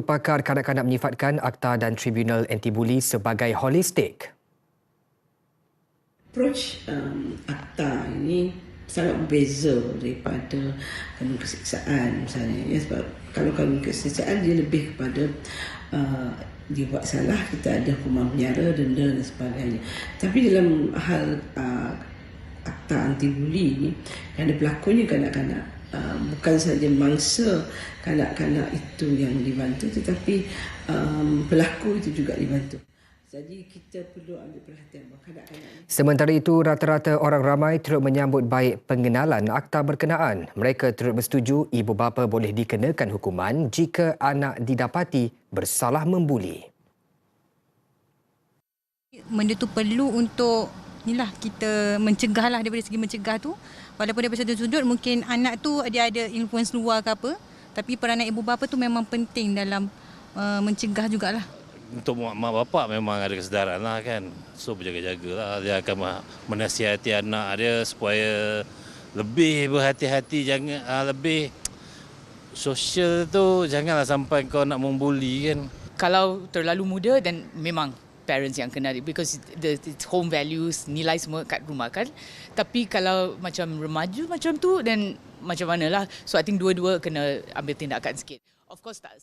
Pakar kanak-kanak menyifatkan Akta dan Tribunal Anti-Buli sebagai holistik. Approach akta ini sangat berbeza daripada kanun keseksaan misalnya. Ya, sebab kalau kanun keseksaan dia lebih kepada dia buat salah, kita ada hukuman penjara, denda dan sebagainya. Tapi dalam hal akta anti-buli ni, yang ada berlakunya kanak-kanak, bukan sahaja mangsa kanak-kanak itu yang dibantu, tetapi pelaku itu juga dibantu. Jadi kita perlu ambil perhatian bahawa kanak-kanak. Sementara itu, rata-rata orang ramai turut menyambut baik pengenalan akta berkenaan. Mereka turut bersetuju ibu bapa boleh dikenakan hukuman jika anak didapati bersalah membuli. Benda tu perlu untuk kita mencegahlah, daripada segi mencegah tu. Walaupun daripada satu sudut mungkin anak tu dia ada influence luar ke apa, tapi peranan ibu bapa tu memang penting dalam mencegah jugalah. Untuk mak bapak memang ada kesedaran lah kan. So berjaga-jagalah. Dia akan menasihati anak dia supaya lebih berhati-hati, jangan lebih sosial tu, janganlah sampai kau nak membuli kan. Kalau terlalu muda dan memang parents yang kena, because the home values, nilai semua kat rumah kan. Tapi kalau macam remaja macam tu, dan macam manalah. So I think dua-dua kena ambil tindakan sikit. Of course tak